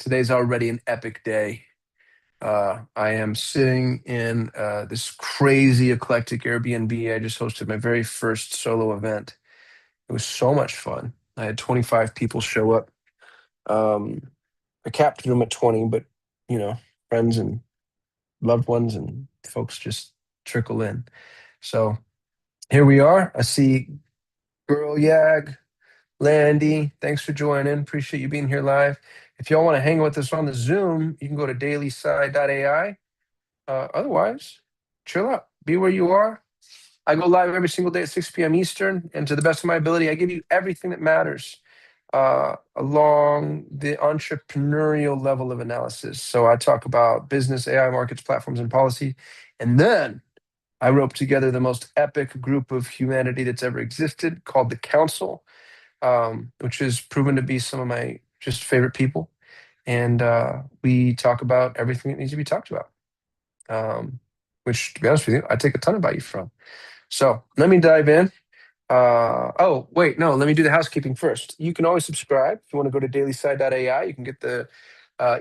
Today's already an epic day. I am sitting in this crazy eclectic Airbnb. I just hosted my very first solo event. It was so much fun. I had 25 people show up. Um, I capped the room at 20, but you know, friends and loved ones and folks just trickle in. So here we are. I see Girl Yag, Landy, thanks for joining. Appreciate you being here live. If y'all want to hang with us on the Zoom, you can go to dailysigh.ai. Otherwise, chill out, be where you are. I go live every single day at 6 p.m. Eastern, and to the best of my ability, I give you everything that matters along the entrepreneurial level of analysis. So I talk about business, AI, markets, platforms, and policy. And then I rope together the most epic group of humanity that's ever existed called the Council, which has proven to be some of my just favorite people. And we talk about everything that needs to be talked about, which, to be honest with you, I take a ton of value from. So let me dive in. Oh, wait, no, let me do the housekeeping first. You can always subscribe. If you want to go to dailysigh.ai, you can get the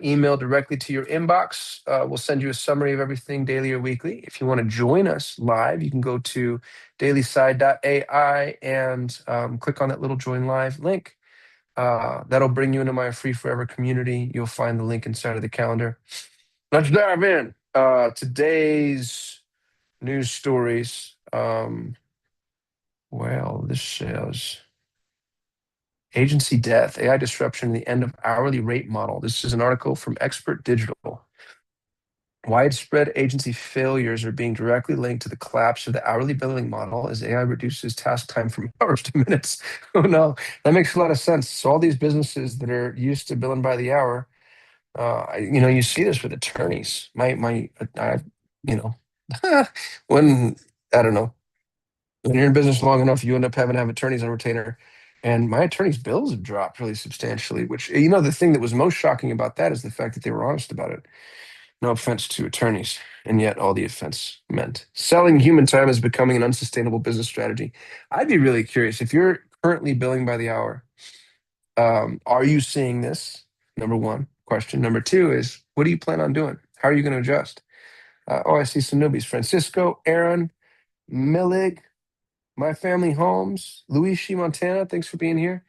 email directly to your inbox. We'll send you a summary of everything daily or weekly. If you want to join us live, you can go to dailysigh.ai and click on that little join live link. That'll bring you into my free forever community. You'll find the link inside of the calendar. Let's dive in. Today's news stories. Well, this says agency death, AI disruption, the end of hourly rate model. This is an article from Expert Digital. Widespread agency failures are being directly linked to the collapse of the hourly billing model as AI reduces task time from hours to minutes. Oh no, that makes a lot of sense. So all these businesses that are used to billing by the hour, you see this with attorneys. You know, when I don't know, when you're in business long enough, you end up having to have attorneys on retainer. And my attorney's bills have dropped really substantially, which, the thing that was most shocking about that is the fact that they were honest about it. No offense to attorneys, and yet all the offense meant. Selling human time is becoming an unsustainable business strategy. I'd be really curious if you're currently billing by the hour. Are you seeing this? Number one question. Number two is, what do you plan on doing? How are you going to adjust? I see some newbies. Francisco, Aaron, Millig, My Family Homes, Luigi Montana. Thanks for being here.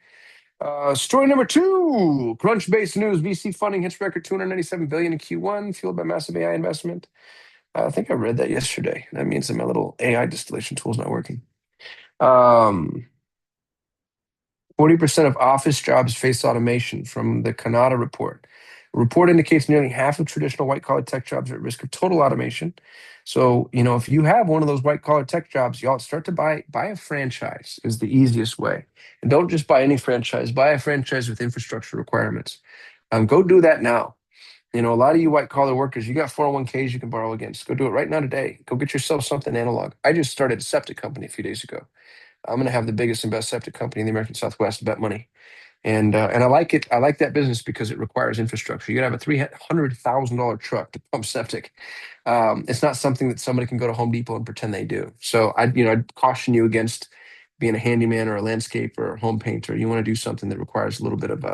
Story number two, Crunchbase News. VC funding hits record $297 billion in Q1, fueled by massive AI investment. I think I read that yesterday. That means that my little AI distillation tool is not working. 40% of office jobs face automation from the Canada report. The report indicates nearly half of traditional white-collar tech jobs are at risk of total automation. So, if you have one of those white-collar tech jobs, y'all start to buy a franchise is the easiest way. And don't just buy any franchise, buy a franchise with infrastructure requirements. Go do that now. A lot of you white-collar workers, you got 401ks you can borrow against. Go do it right now today. Go get yourself something analog. I just started a septic company a few days ago. I'm going to have the biggest and best septic company in the American Southwest, bet money. And I like it. I like that business because it requires infrastructure. You got to have a $300,000 truck to pump septic. It's not something that somebody can go to Home Depot and pretend they do. So I'd caution you against being a handyman or a landscaper or a home painter. You want to do something that requires a little bit of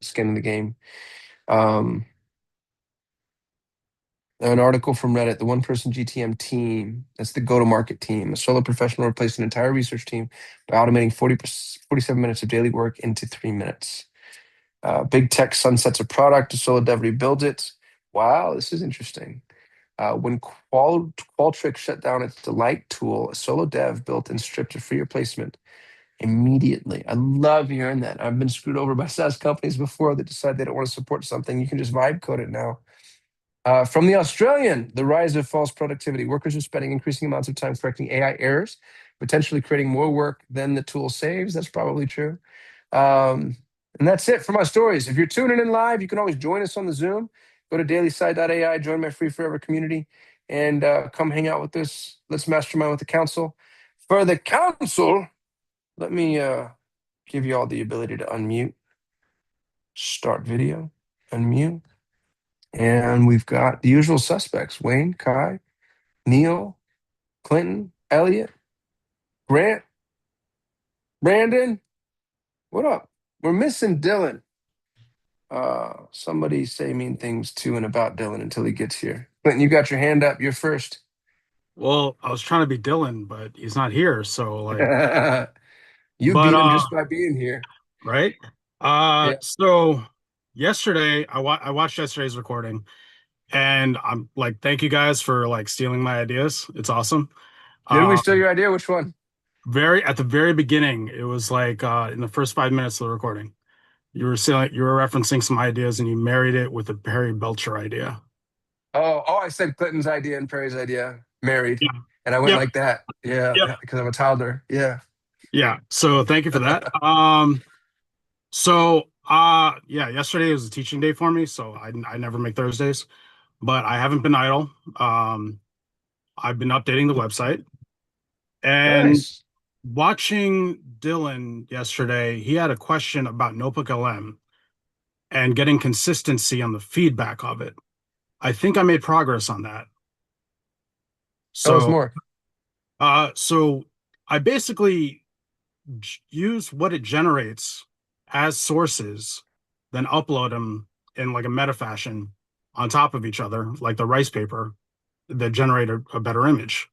skin in the game. An article from Reddit, the one-person GTM team, that's the go-to-market team. A solo professional replaced an entire research team by automating 47 minutes of daily work into 3 minutes. Big tech sunsets a product, a solo dev rebuilds it. Wow, this is interesting. When Qualtrics shut down its Delight tool, a solo dev built and stripped a free replacement immediately. I love hearing that. I've been screwed over by SaaS companies before that decide they don't want to support something. You can just vibe code it now. From the Australian, the rise of false productivity. Workers are spending increasing amounts of time correcting AI errors, potentially creating more work than the tool saves. That's probably true. And that's it for my stories. If you're tuning in live, you can always join us on the Zoom. Go to dailysigh.ai, join my free forever community, and come hang out with us. Let's mastermind with the council. For the council, let me give you all the ability to unmute, start video, unmute. And we've got the usual suspects: Wayne, Kai, Neil, Clinton, Elliot, Grant, Brandon. What up? We're missing Dylan. Somebody say mean things to and about Dylan until he gets here. Clinton, you got your hand up. You're first. Well, I was trying to be Dylan, but he's not here. So like, You but beat him just by being here. right. Yeah. So yesterday I watched yesterday's recording, and I'm like, thank you guys for like stealing my ideas. It's awesome. Did we steal Um, your idea? Which one? very at the very beginning, it was like in the first 5 minutes of the recording, you were referencing some ideas, and you married it with the Perry Belcher idea. Oh, I said Clinton's idea and Perry's idea, married. Yeah. And I went Yep. like that. Yeah, Yep. yeah, because I'm a toddler. Yeah. Yeah. So thank you for that. Yeah, yesterday was a teaching day for me, so I never make Thursdays, but I haven't been idle. I've been updating the website and Nice. watching Dylan yesterday. He had a question about Notebook LM and getting consistency on the feedback of it. I think I made progress on that. Tell us So, more. so I basically use what it generates as sources, then upload them in like a meta fashion on top of each other, like the rice paper that generate a better image.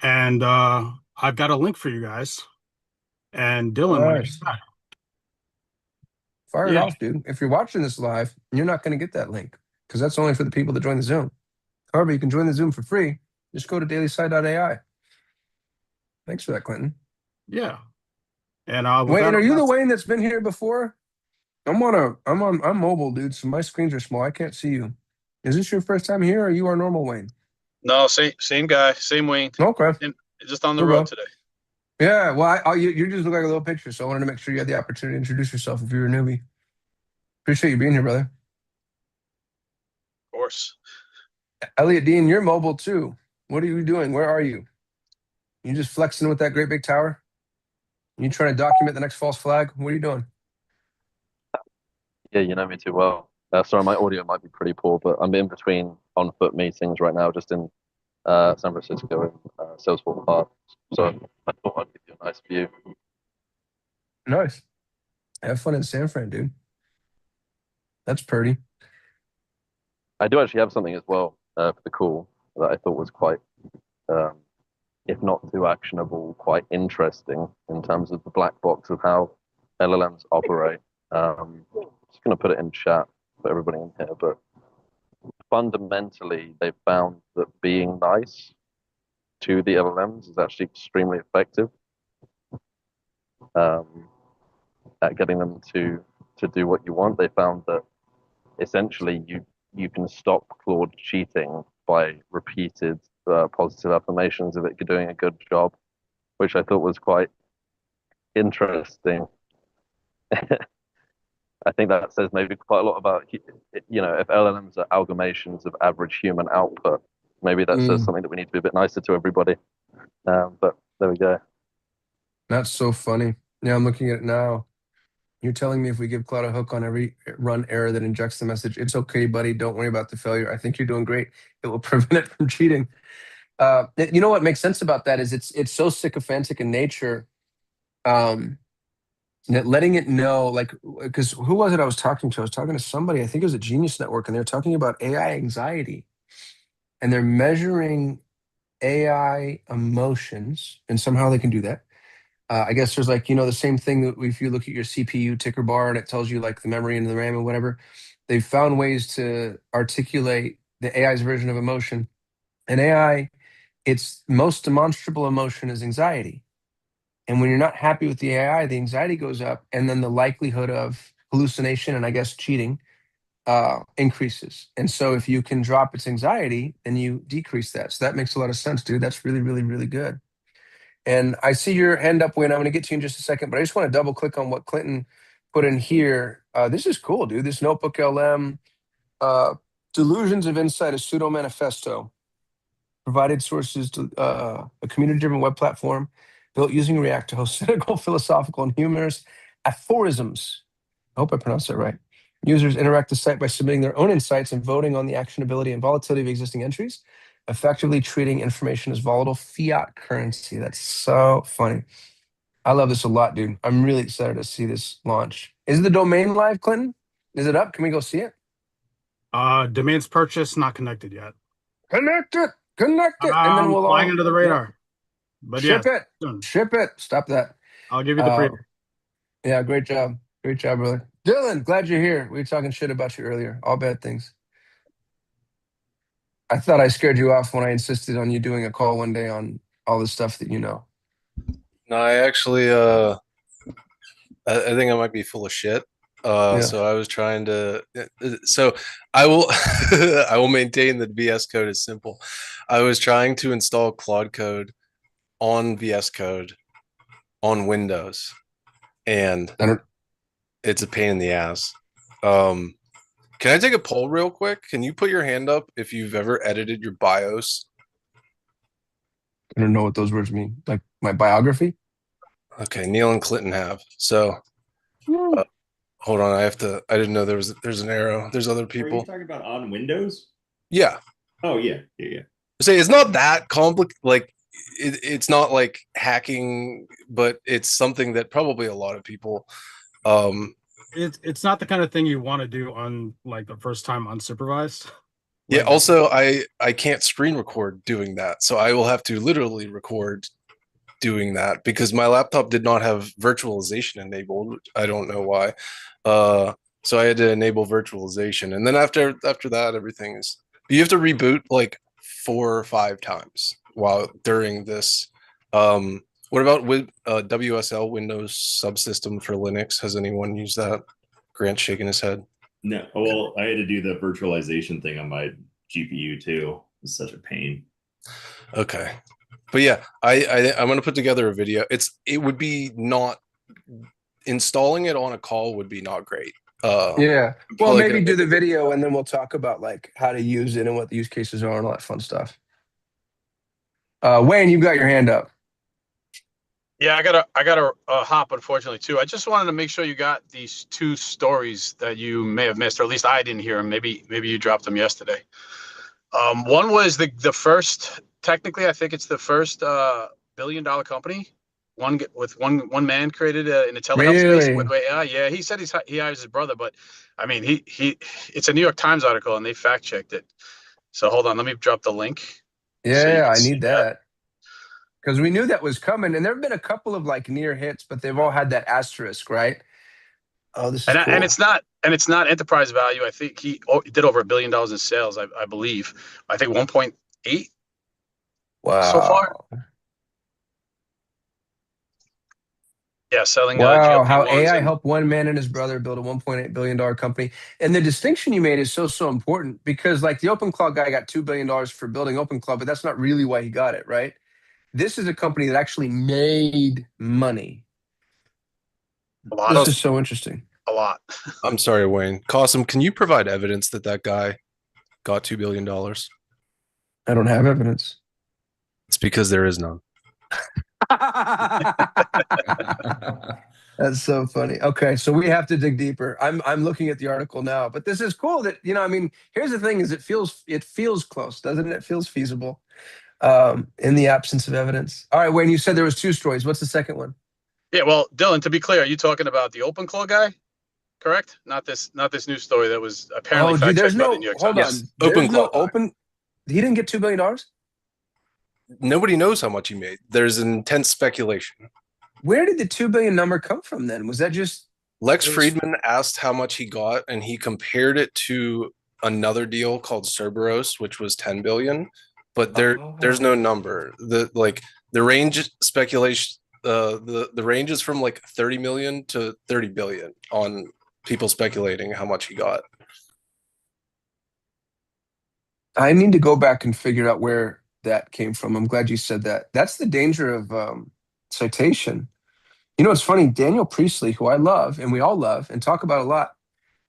And I've got a link for you guys. And Dylan, when you get Nice. back, Fire it yeah, off, dude. If you're watching this live, you're not going to get that link because that's only for the people that join the Zoom. However, you can join the Zoom for free. Just go to dailysigh.ai. Thanks for that, Clinton. yeah. And with Wayne, that, are I'll you the pass. Wayne that's been here before? I'm mobile, dude, so my screens are small. I can't see you. Is this your first time here or are you our normal Wayne? No, same guy, same wing, Okay, and just on the we'll road go. today. Of Yeah, well, you just look like a little picture, so I wanted to make sure you had the opportunity to introduce yourself if you're a newbie. Appreciate you being here, brother. course. Elliot Dean, you're mobile too. What are you doing? Where are you? You just flexing with that great big tower? You trying to document the next false flag? What are you doing? Yeah, you know me too well. Sorry, my audio might be pretty poor, but I'm in between on-foot meetings right now, just in San Francisco and Salesforce Park. So I thought I'd give you a nice view. Nice. Have fun in San Fran, dude. That's pretty. I do actually have something as well for the call that I thought was quite, um, if not too actionable, quite interesting in terms of the black box of how LLMs operate. Just going to put it in chat for everybody in here, but fundamentally, they found that being nice to the LLMs is actually extremely effective um, at getting them to do what you want. They found that essentially you can stop Claude cheating by repeated positive affirmations of it doing a good job, which I thought was quite interesting. I think that says maybe quite a lot about if LLMs are amalgamations of average human output, maybe that says Mm, something that we need to be a bit nicer to everybody. But there we go. that's so funny. Yeah, I'm looking at it now. You're telling me if we give Cloud a hook on every run error that injects the message, it's okay, buddy. Don't worry about the failure. I think you're doing great. It will prevent it from cheating. You know what makes sense about that is it's so sycophantic in nature. Um, that letting it know, like, because who was it I was talking to? I was talking to somebody. I think it was a Genius Network, and they were talking about AI anxiety, and they're measuring AI emotions, and somehow they can do that. I guess there's like, the same thing that if you look at your CPU ticker bar and it tells you like the memory and the RAM and whatever, they've found ways to articulate the AI's version of emotion. And AI, its most demonstrable emotion is anxiety. And when you're not happy with the AI, the anxiety goes up, and then the likelihood of hallucination and I guess cheating increases. And so if you can drop its anxiety, then you decrease that. So that makes a lot of sense, dude. That's really, really, really good. And I see your hand up, Wayne. I'm going to get to you in just a second, but I just want to double click on what Clinton put in here. This is cool, dude. This Notebook LM, uh, Delusions of Insight, a pseudo manifesto, provided sources to a community driven web platform built using React to host cynical, philosophical, and humorous aphorisms. I hope I pronounced that right. Users interact the site by submitting their own insights and voting on the actionability and volatility of existing entries, effectively treating information as volatile fiat currency. That's so funny. I love this a lot, dude. I'm really excited to see this launch. Is the domain live, Clinton? Is it up? Can we go see it? Domains purchase not connected yet. Connect it. Connect it. And then we'll Flying all under the radar. But yeah, ship it. soon. Ship it. Stop that. I'll give you the preview. Yeah, great job. Great job, brother. Dylan, glad you're here. We were talking shit about you earlier. All bad things. I thought I scared you off when I insisted on you doing a call one day on all the stuff that you know. No, I actually I think I might be full of shit. Yeah. So I was trying to so I will I will maintain that VS Code is simple. I was trying to install Claude Code on VS Code on Windows, and I don't it's a pain in the ass. Can I take a poll real quick? Can you put your hand up if you've ever edited your BIOS? know what those words mean. Like my biography? Okay, Neil and Clinton have. So hold on, I didn't know there's an arrow. There's other Are you people. talking about on Windows? Yeah. Oh yeah, yeah. Say it's not that complicated. Like it's not like hacking, but it's something that probably a lot of people. It's not the kind of thing you want to do on like the first time unsupervised. Yeah. Like, Also, I can't screen record doing that, so I will have to literally record doing that because my laptop did not have virtualization enabled. I don't know why. So I had to enable virtualization, and then after that, everything is. You have to reboot like 4 or 5 times while during this. What about with WSL Windows subsystem for Linux? Has anyone used that? Grant's shaking his head. No, well, I had to do the virtualization thing on my GPU too. It's such a pain. Okay, but yeah, I'm gonna put together a video. It would be not installing it on a call would be not great. Yeah. Well, like maybe do the video and then we'll talk about like how to use it and what the use cases are and all that fun stuff. Wayne, you've got your hand up. Yeah, I gotta hop, unfortunately, too. I just wanted to make sure you got these 2 stories that you may have missed, or at least I didn't hear them. Maybe you dropped them yesterday. One was the first. Technically, I think it's the first billion-dollar company. One man created in the telehealth space with Really? AI. Yeah, he said he hires his brother, but I mean it's a New York Times article and they fact checked it. So hold on, let me drop the link. So you Yeah, can I see need that. Because we knew that was coming, and there have been a couple of like near hits, but they've all had that asterisk, right? Oh, this is cool. And it's not enterprise value. I think he did over $1 billion in sales. I believe. I think 1.8 so far. Wow. Yeah, selling Wow, how GLP-1s AI and helped one man and his brother build a $1.8 billion company. And the distinction you made is so important because like the OpenClaw guy got $2 billion for building OpenClaw, but that's not really why he got it, right? This is a company that actually made money. a lot. This is so interesting. A lot. I'm sorry, Wayne. Cossum, can you provide evidence that that guy got $2 billion? I don't have evidence. It's because there is none. That's so funny. Okay, so we have to dig deeper. I'm looking at the article now, but this is cool that, I mean, here's the thing is it feels close, doesn't it? It feels feasible in the absence of evidence. All right, Wayne, you said there was 2 stories. What's the second one? Yeah, well, Dylan, to be clear, are you talking about the OpenClaw guy? Correct? Not this news story that was apparently Oh, gee, there's fact-checked by the no, New York hold Times. on. There's no OpenClaw guy. open, he didn't get $2 billion? Nobody knows how much he made. There's intense speculation. Where did the 2 billion number come from then? Was that just Lex Friedman asked how much he got, and he compared it to another deal called Cerberus, which was 10 billion. But there's no number. The range speculation, the range is from like 30 million to 30 billion on people speculating how much he got. I need to go back and figure out where that came from. I'm glad you said that. That's the danger of citation. It's funny. Daniel Priestley, who I love and we all love and talk about a lot,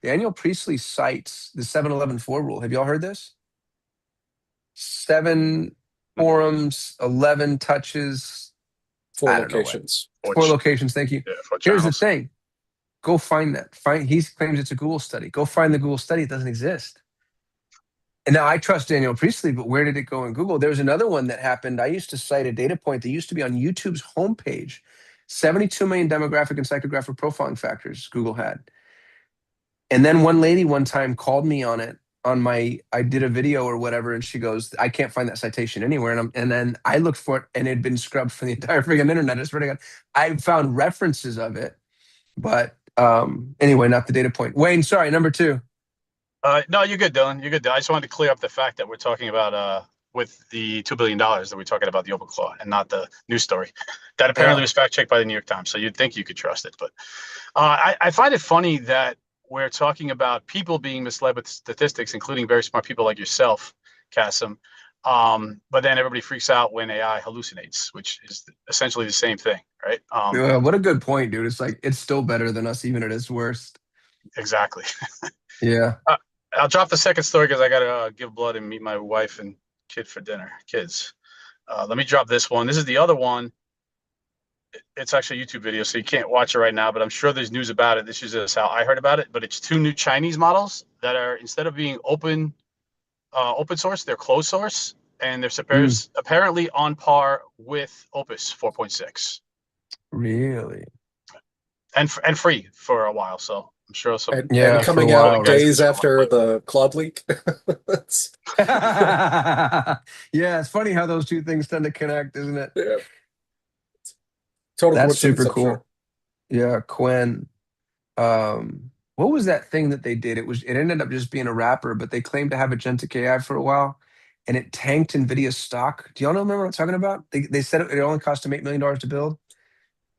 Daniel Priestley cites the 7-11-4 rule. Have y'all heard this? 7 forums, 11 touches, 4 I don't know what. locations. 4 locations. Thank you. Yeah, 4 Here's the channels. thing. Go find that. He claims it's a Google study. Go find the Google study. It doesn't exist. And now I trust Daniel Priestley, but where did it go in Google? There's another one that happened. I used to cite a data point that used to be on YouTube's homepage. 72 million demographic and psychographic profiling factors Google had. And then one lady one time called me on it I did a video or whatever, and she goes, I can't find that citation anywhere. And then I looked for it, and it had been scrubbed from the entire freaking internet. I swear to God, I found references of it, but anyway, not the data point. Wayne, sorry, number 2. No, you're good, Dylan. You're good. I just wanted to clear up the fact that we're talking about with the $2 billion that we're talking about the open claw and not the news story that apparently was fact checked by the New York Times. So you'd think you could trust it, but I find it funny that we're talking about people being misled with statistics, including very smart people like yourself, Kasim. But then everybody freaks out when AI hallucinates, which is essentially the same thing, right? What a good point, dude. It's like, it's still better than us, even at its worst. Exactly. Yeah. I'll drop the second story because I got to give blood and meet my wife and kid for dinner. Kids. Let me drop this one. This is the other one. It's actually a YouTube video, so you can't watch it right now, but I'm sure there's news about it. This is just how I heard about it, but it's 2 new Chinese models that are, instead of being open source, they're closed source, and they're apparently on par with Opus 4.6. Really? And free for a while, so I'm sure some. And coming out days after the Claude leak. Yeah, it's funny how those two things tend to connect, isn't it? Yeah. Total That's super coincidence, I'm cool. sure. Yeah, Quen. What was that thing that they did? It ended up just being a wrapper, but they claimed to have agentic AI for a while, and it tanked NVIDIA's stock. Do y'all remember what I'm talking about? They said it only cost them $8 million to build.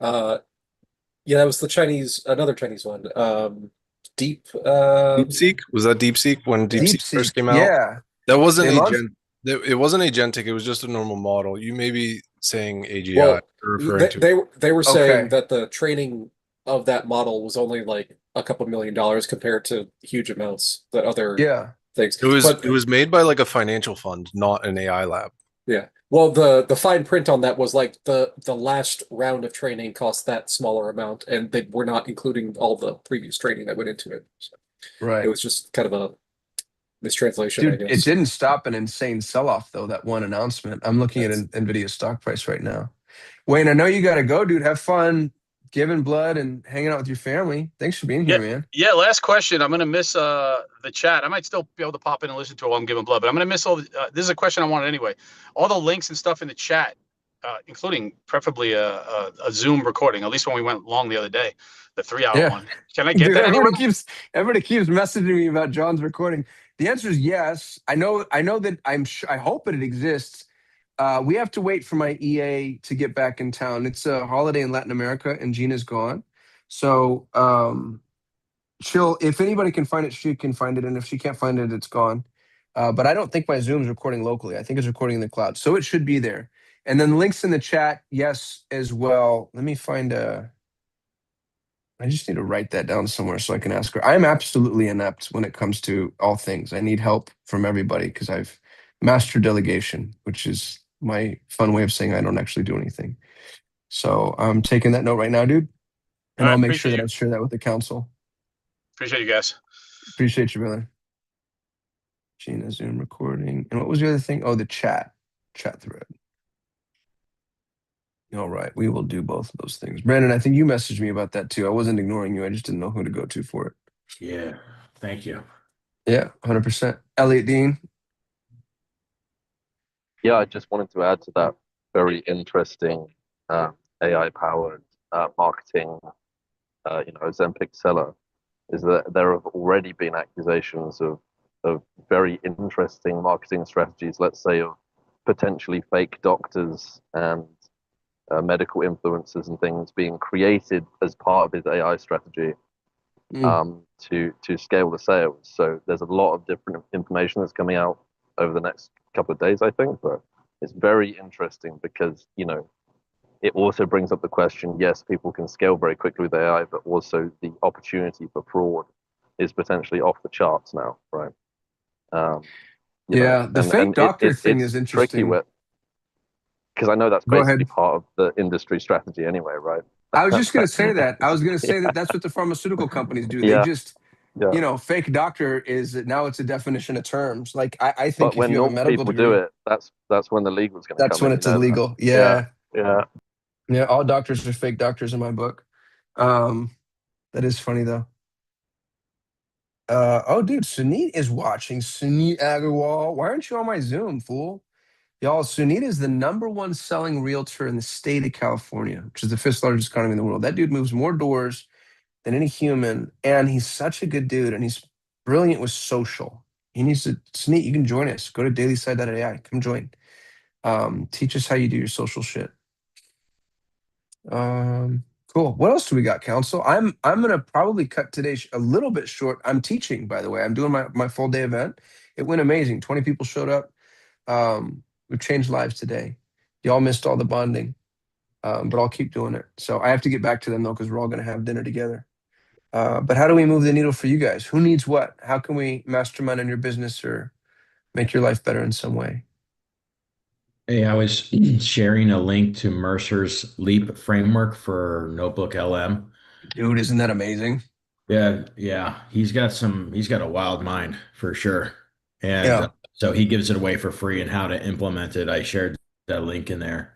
Yeah, that was another Chinese one. DeepSeek? Was that DeepSeek when DeepSeek first came out? Yeah. That wasn't it wasn't agentic, it was just a normal model. You may be saying AGI. Well, referring to they were saying Okay. that the training of that model was only like a couple $1 million compared to huge amounts that other things. It was made by like a financial fund, not an AI lab. Yeah. Well, the fine print on that was like the last round of training cost that smaller amount, and they were not including all the previous training that went into it. So Right. it was just kind of a mistranslation, Dude, I guess. it didn't stop an insane sell-off, though, that one announcement. I'm looking at NVIDIA's stock price right now. Wayne, I know you got to go, dude. Have fun giving blood and hanging out with your family. Thanks for being here, man. Yeah, last question. I'm going to miss the chat. I might still be able to pop in and listen to it while I'm giving blood, but I'm going to miss all this is a question I wanted anyway. All the links and stuff in the chat, including preferably a Zoom recording, at least when we went long the other day, the 3-hour one. Can I get Dude, that everybody keeps messaging me about John's recording. The answer is yes. I know that I hope that it exists. We have to wait for my EA to get back in town. It's a holiday in Latin America, and Gina's gone. So if anybody can find it, she can find it, and if she can't find it, it's gone. But I don't think my Zoom's recording locally. I think it's recording in the cloud, so it should be there. And then links in the chat, yes, as well. Let me find I just need to write that down somewhere so I can ask her. I'm absolutely inept when it comes to all things. I need help from everybody because I've mastered delegation, which is my fun way of saying I don't actually do anything. So I'm taking that note right now, dude. And I'll make sure that I share that with the council. Appreciate you guys. Appreciate you, brother. Gina, Zoom recording. And what was the other thing? Oh, the chat thread. All right, we will do both of those things. Brandon, I think you messaged me about that too. I wasn't ignoring you. I just didn't know who to go to for it. Yeah, thank you. Yeah, 100%. Elliot Dean. Yeah, I just wanted to add to that very interesting AI-powered marketing, Ozempic seller, is that there have already been accusations of very interesting marketing strategies, let's say of potentially fake doctors and medical influencers and things being created as part of his AI strategy to scale the sales. So there's a lot of different information that's coming out over the next couple of days, I think, but it's very interesting because, it also brings up the question, yes, people can scale very quickly with AI, but also the opportunity for fraud is potentially off the charts now, right? The fake doctor thing is interesting. Because I know that's basically part of the industry strategy anyway, right? I was just going to say that. I was going to say that's what the pharmaceutical companies do. They just, fake doctor is now it's a definition of terms. Like I think but if you have a medical degree, do it, that's when the legal's going to come. That's when it's illegal. Yeah. All doctors are fake doctors in my book. That is funny though. Oh, dude, Sunit is watching. Sunit Agarwal. Why aren't you on my Zoom, fool? Y'all, Sunit is the #1 selling realtor in the state of California, which is the 5th largest economy in the world. That dude moves more doors than any human, and he's such a good dude, and he's brilliant with social. He needs to, Sunit, you can join us. Go to dailysigh.ai. Come join. Teach us how you do your social shit. Cool. What else do we got, Council? I'm gonna probably cut today a little bit short. I'm teaching, by the way. I'm doing my full day event. It went amazing. 20 people showed up. We've changed lives today. Y'all missed all the bonding, but I'll keep doing it. So I have to get back to them though, because we're all gonna have dinner together. But how do we move the needle for you guys? Who needs what? How can we mastermind on your business or make your life better in some way? Hey, I was sharing a link to Mercer's Leap framework for Notebook LM. Dude, isn't that amazing? Yeah, yeah, he's got a wild mind for sure. And Yeah. so he gives it away for free and how to implement it. I shared that link in there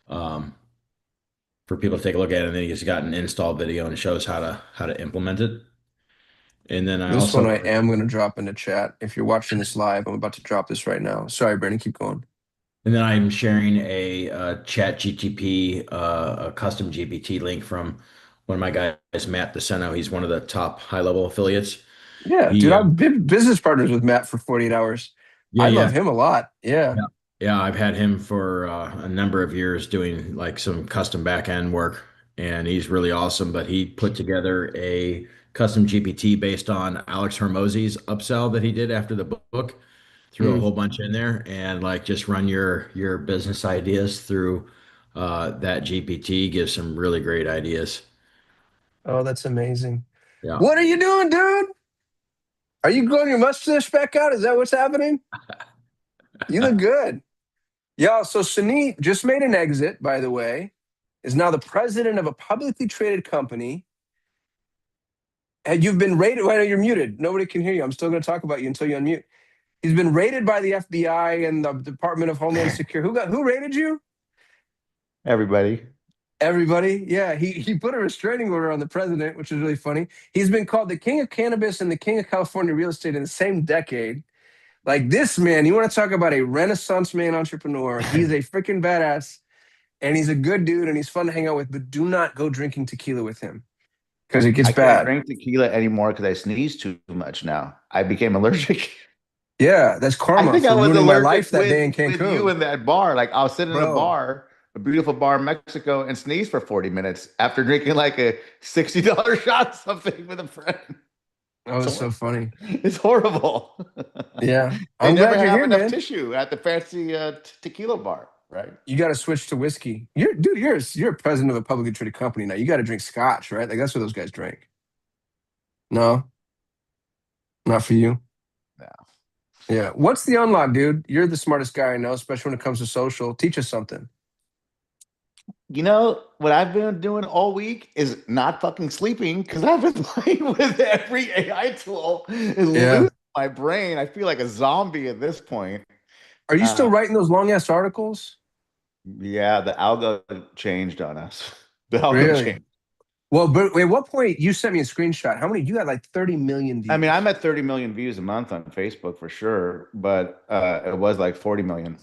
for people to take a look at it. And then he's got an install video and shows how to implement it. And then I This one also I am going to drop into chat. If you're watching this live, I'm about to drop this right now. Sorry, Brandon, keep going. And then I'm sharing a chat GTP, a custom GPT link from one of my guys, Matt DeSeno. He's one of the top high level affiliates. Yeah, He, dude, I've been business partners with Matt for 48 hours. yeah, I love yeah, him a lot. Yeah. yeah, yeah. I've had him for a number of years doing like some custom back end work, and he's really awesome. But he put together a custom GPT based on Alex Hermosi's upsell that he did after the book. Threw a Mm. whole bunch in there and like just run your business ideas through that GPT. Gives some really great ideas. Oh, that's amazing. Yeah. What are you doing, dude? Are you growing your mustache back out? Is that what's happening? You look good. Yeah, so Sunit just made an exit, by the way, is now the president of a publicly traded company. And you've been rated. Well, you're muted. Nobody can hear you. I'm still going to talk about you until you unmute. He's been rated by the FBI and the Department of Homeland Security. Who rated you? Everybody. Everybody. Yeah, he put a restraining order on the president, which is really funny. He's been called the king of cannabis and the king of California real estate in the same decade. Like this man, you want to talk about a Renaissance man entrepreneur? He's a freaking badass, and he's a good dude, and he's fun to hang out with. But do not go drinking tequila with him because it gets I can't bad. drink tequila anymore because I sneeze too much now. I became allergic. Yeah, that's I karma think for I was ruining my allergic life that with, day in with you Cancun. in that bar. Like I was sitting in a Bro, bar, a beautiful bar in Mexico, and sneezed for 40 minutes after drinking like a $60 shot or something with a friend. that was so funny. It's horrible. Yeah, They I'm never glad you're have here, enough man. tissue at the fancy tequila bar, right? You got to switch to whiskey. You're a president of a publicly traded company now. You got to drink scotch, right? Like that's what those guys drink. No, not for you. No. Yeah. What's the unlock, dude? You're the smartest guy I know, especially when it comes to social. Teach us something. You know what I've been doing all week is not fucking sleeping because I've been playing with every AI tool and Yeah. losing my brain. I feel like a zombie at this point. Are you still writing those long ass articles? Yeah, the algo changed on us. The algo Really? changed. Well, but at what point you sent me a screenshot? How many? You got like 30 million views. I mean, I'm at 30 million views a month on Facebook for sure, but it was like 40 million.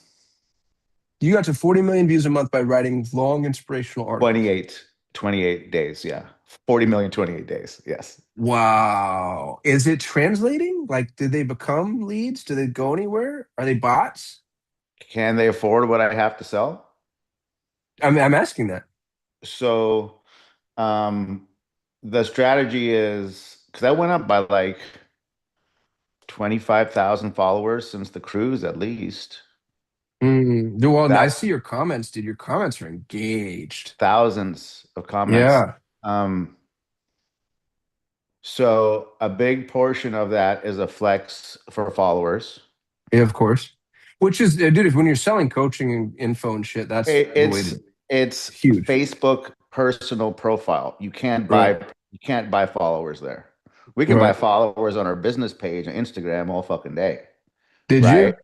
You got to 40 million views a month by writing long inspirational articles. 28 days, yeah. 40 million, 28 days, yes. Wow. Is it translating? Like, did they become leads? Do they go anywhere? Are they bots? Can they afford what I have to sell? I'm asking that. So the strategy is because I went up by like 25,000 followers since the cruise at least. Well, I That's see your comments, dude. Your comments are engaged. thousands of comments. Yeah. So a big portion of that is a flex for followers. Yeah, of course. Which is, dude, if when you're selling coaching and info and shit, that's the way It's huge. Facebook personal profile. You can't Right. buy followers there. We can buy followers on our business page on Instagram all fucking day. Did right? you?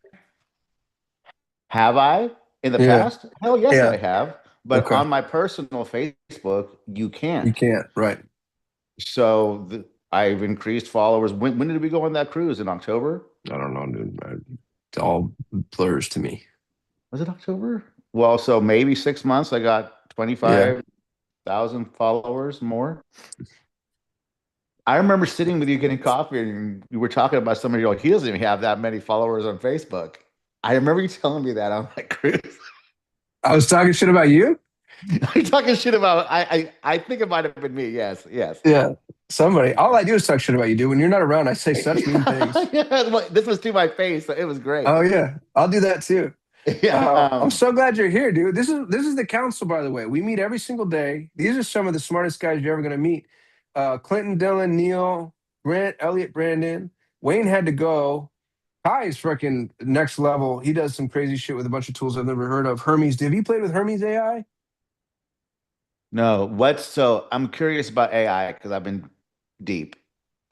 Have I in the Yeah. past? Hell yes, Yeah. I have. But Okay. on my personal Facebook, you can't. You can't. Right. So I've increased followers. When did we go on that cruise? In October? I don't know, dude. It all blurs to me. Was it October? Well, so maybe 6 months. I got Yeah. 25,000 followers more. I remember sitting with you getting coffee, and you were talking about somebody. You're like, he doesn't even have that many followers on Facebook. I remember you telling me that on that cruise. I was talking shit about you? Are you talking shit about? I think it might have been me. Yes, yes. Yeah. Somebody. All I do is talk shit about you, dude. When you're not around, I say such mean things. Yeah, well, this was to my face, so it was great. Oh yeah. I'll do that too. Yeah. I'm so glad you're here, dude. This is the council, by the way. We meet every single day. These are some of the smartest guys you're ever gonna meet. Clinton, Dylan, Neil, Grant, Elliot, Brandon. Wayne had to go. Kai is freaking next level. He does some crazy shit with a bunch of tools I've never heard of. Hermes, have you played with Hermes AI? No, so I'm curious about AI because I've been deep,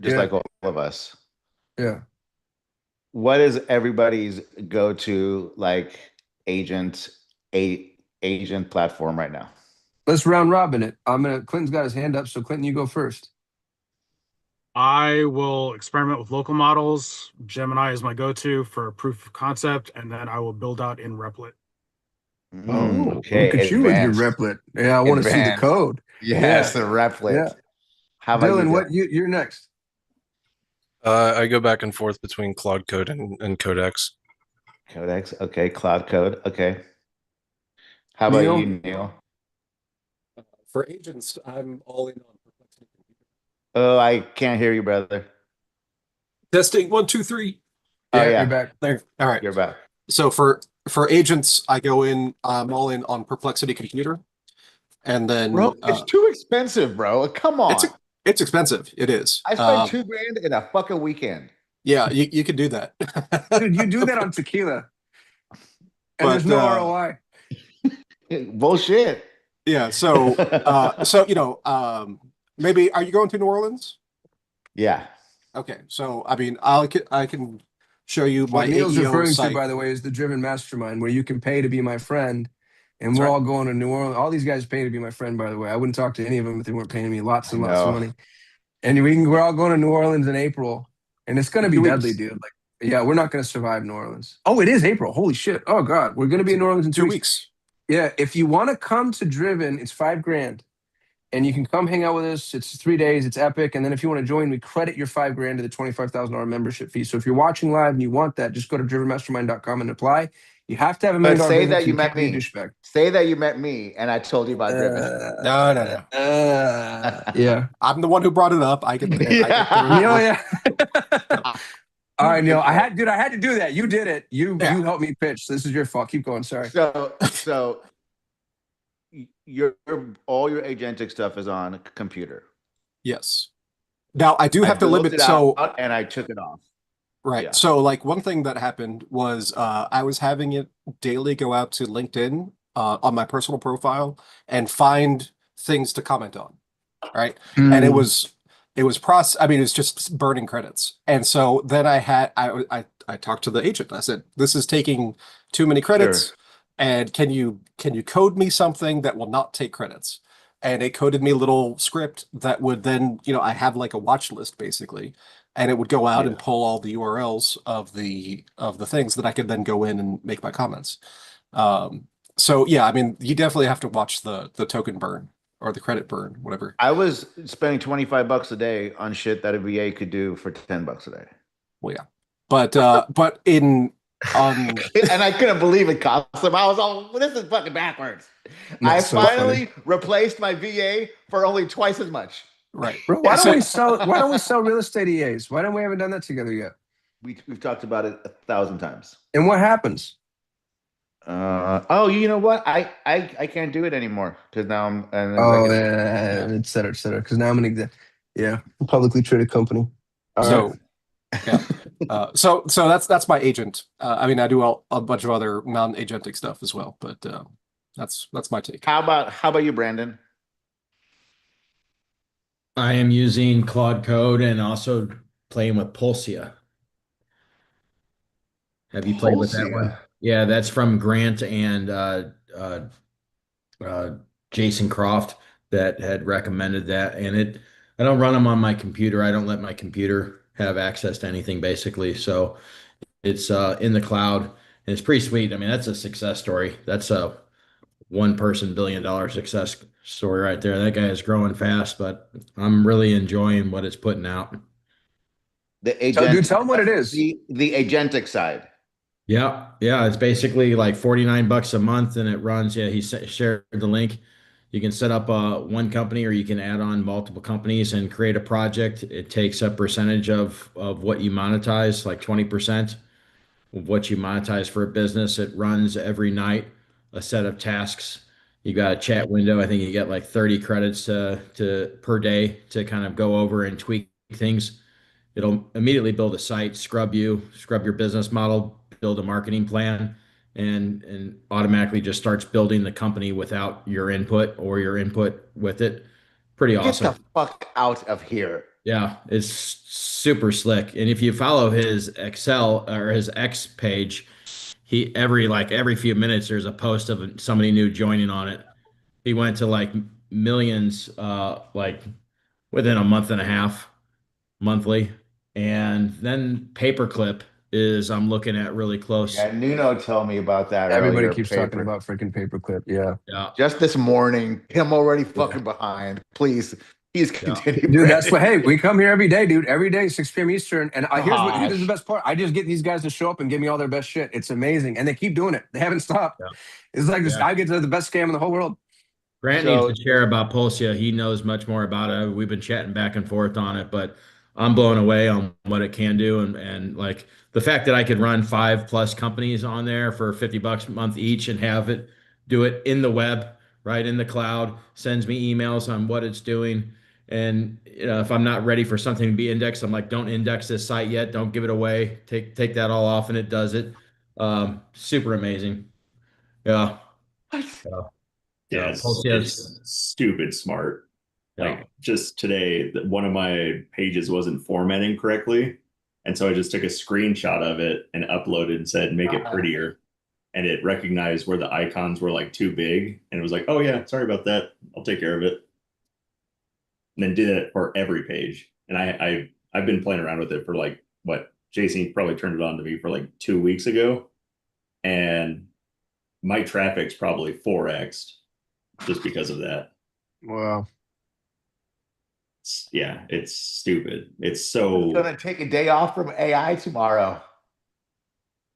just Yeah. like all of us. Yeah. What is everybody's go-to like agent agent platform right now? Let's round robin it. Clinton's got his hand up, so Clinton, you go first. I will experiment with local models. Gemini is my go-to for proof of concept, and then I will build out in Replit. Oh, Okay, look at you with your advanced. Replit. Yeah, I want to see the Advanced. code. Yes, Yeah. the Replit. Yeah. How about Dylan, you? what you're next? I go back and forth between Claude Code and Codex. Codex. Okay, Cloud Code. Okay. How about Neil? you, Neil? For agents, I'm all in on Perplexity. Oh, I can't hear you, brother. Testing 1, 2, 3. Oh, Yeah, yeah. you're back. There. All right. You're back. So for agents, I go in. I'm all in on Perplexity Computer, and then Bro, it's too expensive, bro. Come on. it's expensive. It is. I spent $2,000 in a fucking weekend. Yeah, you could do that. Dude, you do that on tequila. And But, there's no ROI. Bullshit. Yeah. So maybe are you going to New Orleans? Yeah. Okay. So I mean, I can show you my What Neil's AEO referring site. to, by the way, is the Driven Mastermind, where you can pay to be my friend, and we're all going to New Orleans. All these guys pay to be my friend, by the way. I wouldn't talk to any of them if they weren't paying me lots and lots of money. And we're all going to New Orleans in April, and it's going to be deadly, dude. Like, yeah, we're not going to survive New Orleans. Oh, it is April. Holy shit. Oh God, we're going to be in New Orleans in 2 weeks. Yeah, if you want to come to Driven, it's $5,000. And you can come hang out with us. It's 3 days. It's epic. And then if you want to join, we credit your $5,000 to the $25,000 membership fee. So if you're watching live and you want that, just go to drivenmastermind.com and apply. You have to have $1 million. But say that you met met me. Say that you met me, and I told you about Driven. No. Yeah, I'm the one who brought it up. I get the yeah. All right, Neil. I had to do that. You did it. You helped me pitch. So this is your fault. Keep going. Sorry. So all your agentic stuff is on a computer. Yes. Now I do have to limit. And I took it off. Right. Yeah. So like one thing that happened was I was having it daily go out to LinkedIn on my personal profile and find things to comment on. Right. And it was I mean, it's just burning credits. And so then I talked to the agent. I said, this is taking too many credits. Sure. And can you code me something that will not take credits? And it coded me a little script that would then, I have like a watch list basically, and it would go out and pull all the URLs of the things that I could then go in and make my comments. So yeah, I mean, you definitely have to watch the token burn or the credit burn, whatever. I was spending $25 a day on shit that a VA could do for $10 a day. Well, yeah, but and I couldn't believe it cost them. I was all, well, this is fucking backwards. I finally replaced my VA for only twice as much. Right, bro. Why don't we sell real estate EAs? Why don't we haven't done that together yet? We've talked about it 1,000 times. And what happens? You know what? I can't do it anymore because now I'm et cetera, because now I'm a publicly traded company. So that's my agent. I mean, I do a bunch of other non-agentic stuff as well, but that's my take. How about you, Brandon? I am using Claude Code and also playing with Pulsia. Have you played with that one? Yeah, that's from Grant and Jason Croft that had recommended that, and I don't run them on my computer. I don't let my computer have access to anything basically. So it's in the cloud and it's pretty sweet. I mean, that's a success story. That's a one person $1 billion success story right there. That guy is growing fast, but I'm really enjoying what it's putting out. The Dude, agent, tell them what it is. the agentic side. Yeah, yeah, it's basically like $49 a month, and it runs. Yeah, shared the link. You can set up one company, or you can add on multiple companies and create a project. It takes a percentage of what you monetize, like 20% of what you monetize for a business. It runs every night, a set of tasks. You got a chat window. I think you get like 30 credits to per day to kind of go over and tweak things. It'll immediately build a site, scrub your business model, build a marketing plan, and automatically just starts building the company without your input or your input with it. Pretty Get the awesome. fuck out of here. Yeah, it's super slick. And if you follow his Excel or his X page, he every few minutes there's a post of somebody new joining on it. He went to like millions like within a month and a half monthly. And then paperclip is I'm looking at really close. Yeah, Nuno told me about that Everybody earlier. keeps talking Paper. about freaking paperclip. Yeah. Yeah, Just this morning, him already yeah, fucking behind. Please yeah. continue. Dude, that's what, hey, Brandon. we come here every day, dude. Every day, 6 p.m. Eastern. And here's the Gosh. best part. I just get these guys to show up and give me all their best shit. It's amazing. And they keep doing it. They haven't stopped. Yeah. It's like this, Yeah. I get to the best scam in the whole world. Grant needs So to share about Pulsia. He knows much more about it. We've been chatting back and forth on it, but I'm blown away on what it can do. And like the fact that I could run 5+ companies on there for $50 a month each and have it do it in the web, right in the cloud, sends me emails on what it's doing. And if I'm not ready for something to be indexed, I'm like, don't index this site yet. Don't give it away. Take that all off, and it does it. Super amazing. Yeah. what? Yeah. Yeah, Yeah. it's stupid smart. Yeah. Like just today, one of my pages wasn't formatting correctly. And so I just took a screenshot of it and uploaded and said, make it prettier. And it recognized where the icons were like too big. And it was like, oh yeah, sorry about that. I'll take care of it. And then did it for every page. And I've been playing around with it for like what Jason probably turned it on to me for like 2 weeks ago. And my traffic's probably 4x just because of that. Wow. Yeah, it's stupid. It's I'm so gonna take a day off from AI tomorrow.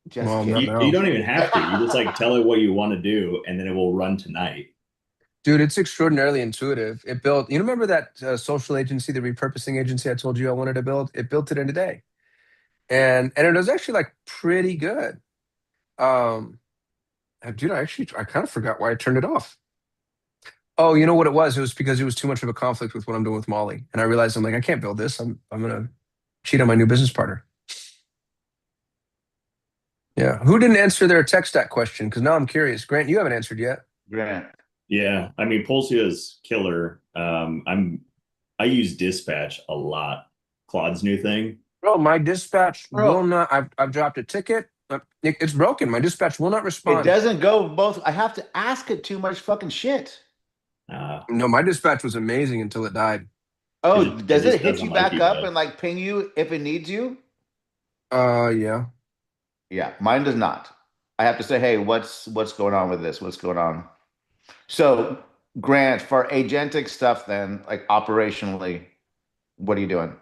Just Well, kidding. no. you don't even have to. You just like tell it what you want to do, and then it will run tonight. Dude, it's extraordinarily intuitive. It built, you remember that social agency, the repurposing agency I told you I wanted to build? It built it in a day. And it was actually like pretty good. Dude, I kind of forgot why I turned it off. Oh, you know what it was? It was because it was too much of a conflict with what I'm doing with Molly. And I realized I'm like, I can't build this. I'm gonna cheat on my new business partner. Yeah. Who didn't answer their tech stack question? Because now I'm curious. Grant, you haven't answered yet. Grant. Yeah, I mean, Pulsia is killer. I use Dispatch a lot. Claude's new thing. Bro, my dispatch will Bro, not. I've dropped a ticket. It's broken. My dispatch will not it respond. doesn't go both. I have to ask it too much fucking shit. No, my dispatch was amazing until it died. Oh, It does just it hit doesn't you like back you, up bud. and like ping you if it needs you? Yeah. Yeah, mine does not. I have to say, hey, what's going on with this? What's going on? So, Grant, for agentic stuff, then, like operationally, what are you doing?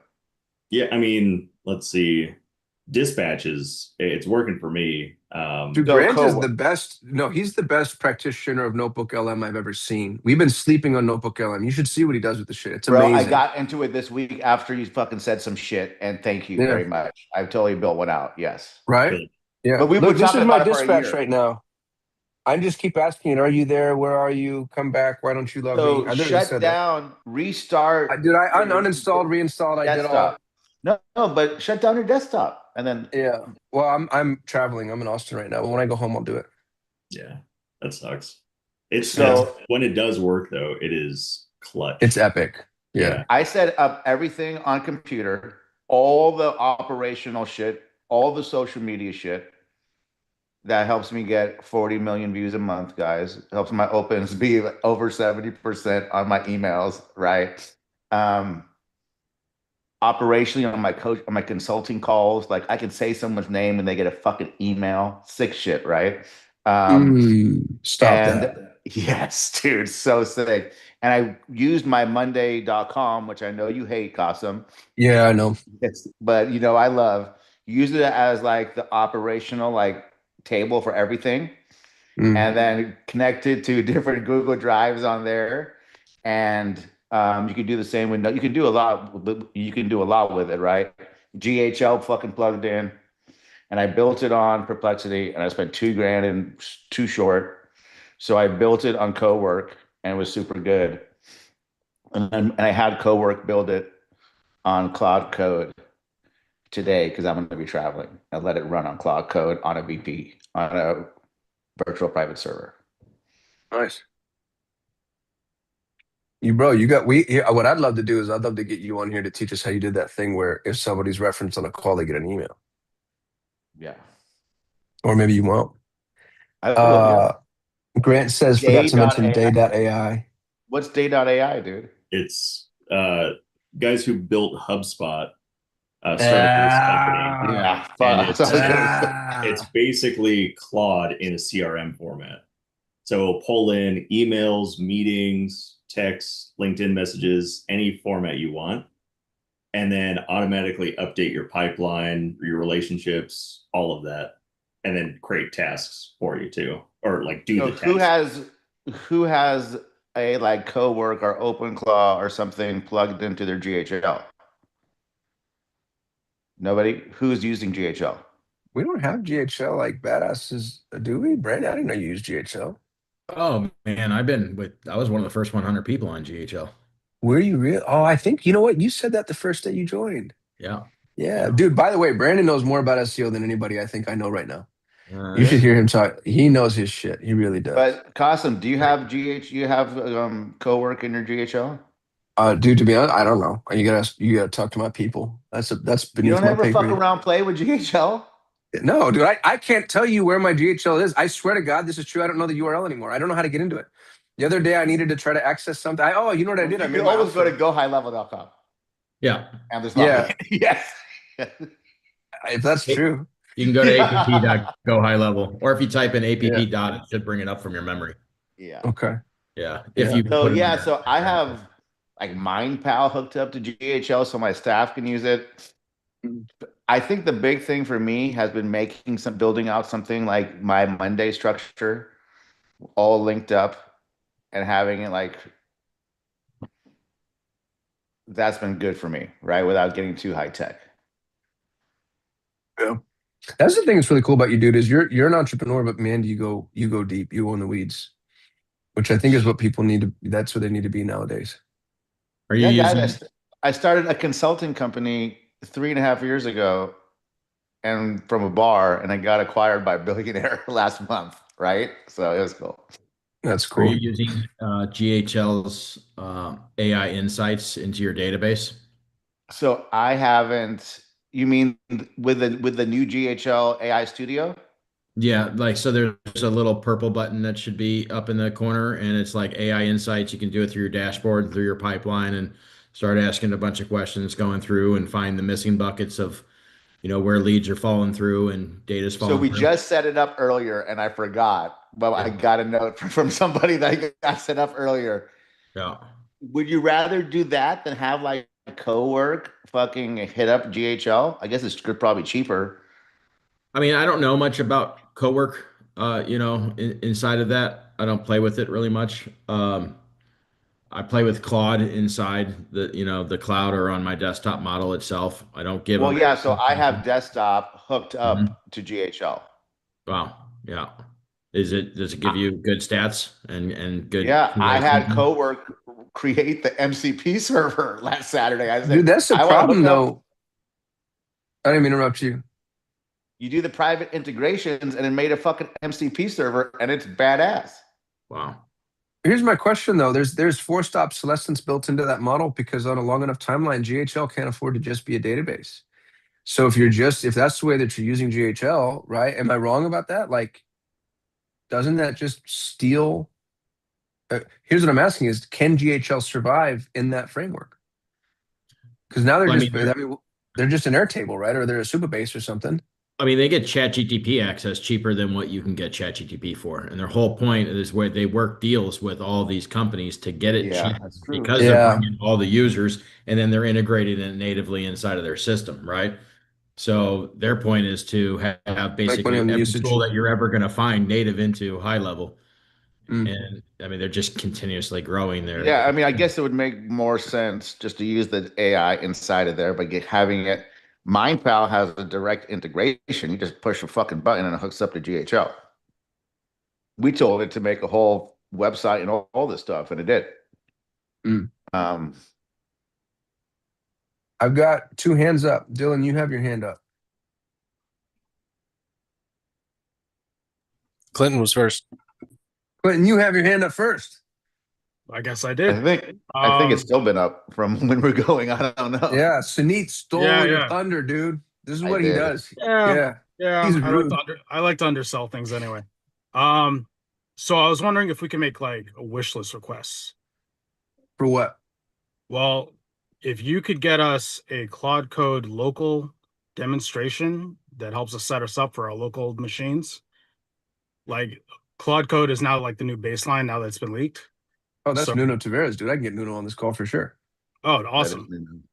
Yeah, I mean, let's see. Dispatch it's working for me. Dude, So, Grant is the co best. No, he's the best practitioner of Notebook LM I've ever seen. We've been sleeping on Notebook LM. You should see what he does with the shit. It's bro, I amazing. got into it this week after you fucking said some shit, and thank you Yeah. very much. I've totally built one out. Yes, Right? Yeah. but we've Look, been this talking is my about it for a dispatch year. right now. I just keep asking it, are you there? Where are you? Come back. Why don't you love me? So, I literally shut said that. down, restart Dude, I your uninstalled, reinstalled. I did all. desktop. No, but shut down your desktop, and then Yeah. Well, I'm traveling. I'm in Austin right now. But when I go home, I'll do it. Yeah, that sucks. It's so when it does work though, it is clutch. It's epic. Yeah. I set up everything on computer, all the operational shit, all the social media shit. That helps me get 40 million views a month, guys. Helps my opens be like over 70% on my emails, right? Um, operationally on my consulting calls, like I can say someone's name and they get a fucking email. Sick shit, right? Stop And that. yes, dude, so sick. And I used my Monday.com, which I know you hate, Cosum. Yeah, I know. Yes, but I love using it as like the operational like table for everything, and then connected to different Google Drives on there. And you can do the same with you can do a lot. You can do a lot with it, right? GHL fucking plugged in, and I built it on Perplexity, and I spent $2,000 and too short. So I built it on Cowork, and it was super good. And I had Cowork build it on Cloud Code today because I'm going to be traveling. I let it run on Cloud Code on a VP on a virtual private server. Nice. You got what I'd love to do is I'd love to get you on here to teach us how you did that thing where if somebody's referenced on a call, they get an email. Yeah. Or maybe you won't. I will, yeah. Grant says, forgot to mention Day.ai. day.ai. What's Day.ai, dude? It's guys who built HubSpot started this company. Yeah. And it's basically Claude in a CRM format. So it'll pull in emails, meetings, texts, LinkedIn messages, any format you want, and then automatically update your pipeline, your relationships, all of that, and then create tasks for you too, or like do the tasks. Who has a like Cowork or OpenClaw or something plugged into their GHL? Nobody? Who's using GHL? We don't have GHL like badasses, do we? Brandon, I didn't know you used GHL. Oh man, I was one of the first 100 people on GHL. Were you real? Oh, I think, you know what? You said that the first day you joined. Yeah. Yeah. Dude, by the way, Brandon knows more about SEO than anybody I think I know right now. You Yeah. should hear him talk. He knows his shit. He really does. But Cosum, do you have Cowork in your GHL? Dude, to be honest, I don't know. You gotta talk to my people. That's You beneath don't my ever pay fuck grade. around play with GHL? No, dude, I can't tell you where my GHL is. I swear to God, this is true. I don't know the URL anymore. I don't know how to get into it. The other day, I needed to try to access something. You know what I did? I You made can my always go to outfit. gohighlevel.com. Yeah. And there's Yeah. yes. If that's true. You can go to app.go high level, or if you type in app Yeah. dot, it should bring it up from your memory. Yeah. Okay. Yeah. Yeah. If you So put it yeah, under- so I have like MindPal hooked up to GHL so my staff can use it. I think the big thing for me has been building out something like my Monday structure all linked up and having it like that's been good for me, right? Without getting too high tech. Yeah. That's the thing that's really cool about you, dude, is you're an entrepreneur, but man, you go deep, you go in the weeds, which I think is what people need to, that's what they need to be nowadays. Are you Yeah, using guys, I started a consulting company 3.5 years ago and from a bar, and I got acquired by a billionaire last month, right? So it was cool. That's Are you cool. using GHL's AI insights into your database? So I haven't. You mean with the new GHL AI Studio? Yeah, like so there's a little purple button that should be up in the corner, and it's like AI insights. You can do it through your dashboard, through your pipeline, and start asking a bunch of questions, going through and find the missing buckets of, where leads are falling through and data's So falling we through. just set it up earlier, and I forgot. But I got a note from somebody that I got set up earlier. Yeah. Would you rather do that than have like Cowork fucking hit up GHL? I guess it's probably cheaper. I mean, I don't know much about Cowork, inside of that. I don't play with it really much. I play with Claude inside the cloud or on my desktop model itself. I don't give Well, them. yeah. So I have desktop hooked up Mhm. to GHL. Wow. Yeah. Does it give you good stats and good? Yeah, I had conversations? Cowork create the MCP server last Saturday. I said, Dude, that's the I want to problem hook up. though. I didn't mean to interrupt you. You do the private integrations and it made a fucking MCP server and it's badass. Wow. Here's my question though. There's forced obsolescence built into that model because on a long enough timeline, GHL can't afford to just be a database. So if that's the way that you're using GHL, right? Am I wrong about that? Like, doesn't that just steal? Here's what I'm asking is, can GHL survive in that framework? Because now they're Well, I just, mean, they're just an Airtable, right? Or they're a Supabase or something. they get ChatGTP access cheaper than what you can get ChatGTP for. And their whole point is where they work deals with all these companies to get it Yeah, cheap that's true. because they're Yeah. bringing all the users and then they're integrating it natively inside of their system, right? So their point is to have money basically on the every usage. tool that you're ever going to find native into high level. Mm. And I mean, they're just continuously growing their. Yeah, I mean, I guess it would make more sense just to use the AI inside of there, but having it. MindPal has a direct integration. You just push a fucking button and it hooks up to GHL. We told it to make a whole website and all this stuff, and it did. Mm. Um, I've got 2 hands up. Dylan, you have your hand up. Clinton was first. Clinton, you have your hand up first. I guess I I did. think it's still been up from when we're going. I don't know. Yeah, Sunit stole Yeah, your yeah. thunder, dude. This is I what he did. does. Yeah, Yeah. He's I rude. like to undersell things anyway. So I was wondering if we can make like a wish list requests. For what? Well, if you could get us a Claude Code local demonstration that helps us set us up for our local machines. Like Claude Code is now like the new baseline now that it's been leaked. Oh, that's So- Nuno Tavares, dude. I can get Nuno on this call for sure. Oh, That is- awesome.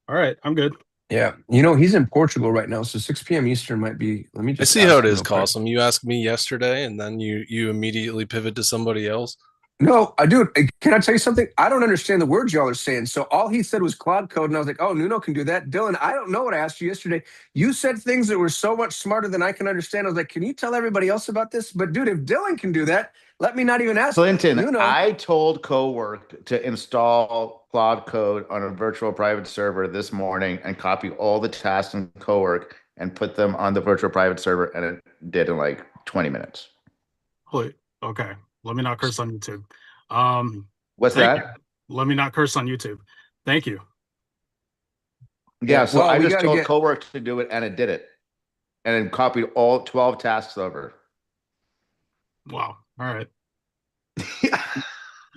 All right, I'm good. Yeah. He's in Portugal right now, so 6 p.m. Eastern might be. Let me I just see how ask it him is, real quick. Cosm. You asked me yesterday, and then you immediately pivot to somebody else. No, I do. Can I tell you something? I don't understand the words y'all are saying. So all he said was Claude Code, and I was like, oh, Nuno can do that. Dylan, I don't know what I asked you yesterday. You said things that were so much smarter than I can understand. I was like, can you tell everybody else about this? But dude, if Dylan can do that, let me not even ask Clinton, Nuno. I told Cowork to install Claude Code on a virtual private server this morning and copy all the tasks in Cowork and put them on the virtual private server, and it did in like 20 minutes. Holy, okay. Let me not curse on YouTube. What's Thank that? Let me not curse on YouTube. Thank you. Yeah, so well, I we just gotta told get- Cowork to do it, and it did it. And then copied all 12 tasks over. Wow. All right.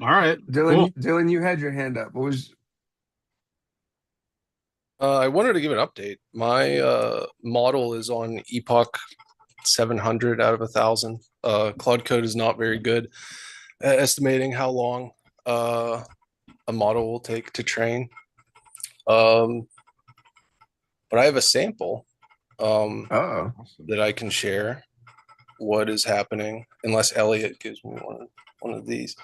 All right. Dylan, Cool. Dylan, you had your hand up. What was? I wanted to give an update. My model is on Epoch 700 out of 1,000. Claude Code is not very good at estimating how long a model will take to train. But I have a sample Uh-oh. that I can share what is happening, unless Elliot gives me one of these.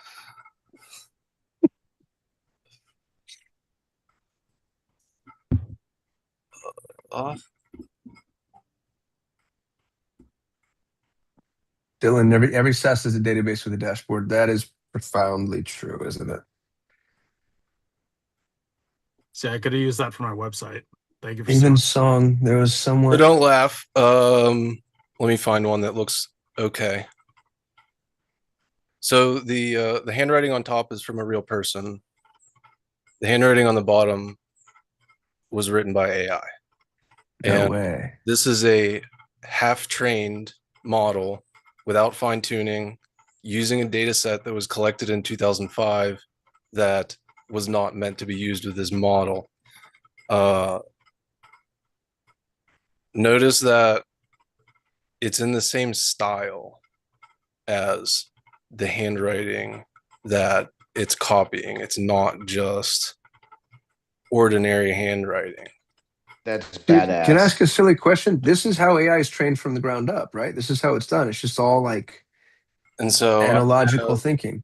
Off. Dylan, every SaaS is a database with a dashboard. That is profoundly true, isn't it? See, I could have used that for my website. Thank you for Even saying. song, there was So someone. don't laugh. Let me find one that looks okay. So the handwriting on top is from a real person. The handwriting on the bottom was written by AI. No And way. this is a half-trained model without fine-tuning, using a data set that was collected in 2005 that was not meant to be used with this model. Notice that it's in the same style as the handwriting that it's copying. It's not just ordinary handwriting. That's Dude, badass. can I ask a silly question? This is how AI is trained from the ground up, right? This is how it's done. It's just all like And so analogical thinking.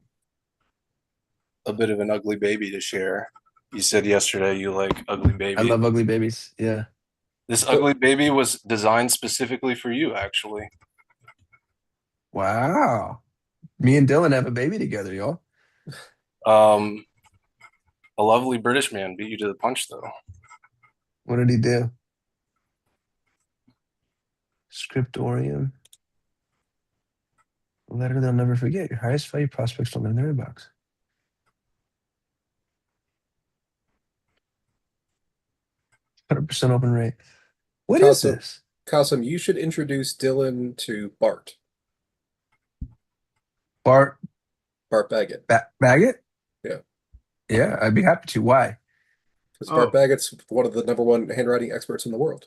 a bit of an ugly baby to share. You said yesterday you like ugly baby. I love ugly babies. Yeah. This ugly baby was designed specifically for you, actually. Wow. Me and Dylan have a baby together, y'all. A lovely British man beat you to the punch, though. What did he do? Scriptorium. A letter they'll never forget. Your highest value prospects don't live in their inbox. %, open rate. What is Cosm, this? Cosm, you should introduce Dylan to Bart. Bart Bart Baggett. Baggett? Yeah. Yeah, I'd be happy to. Why? Because Bart Baggett's one of the #1 handwriting experts in the world.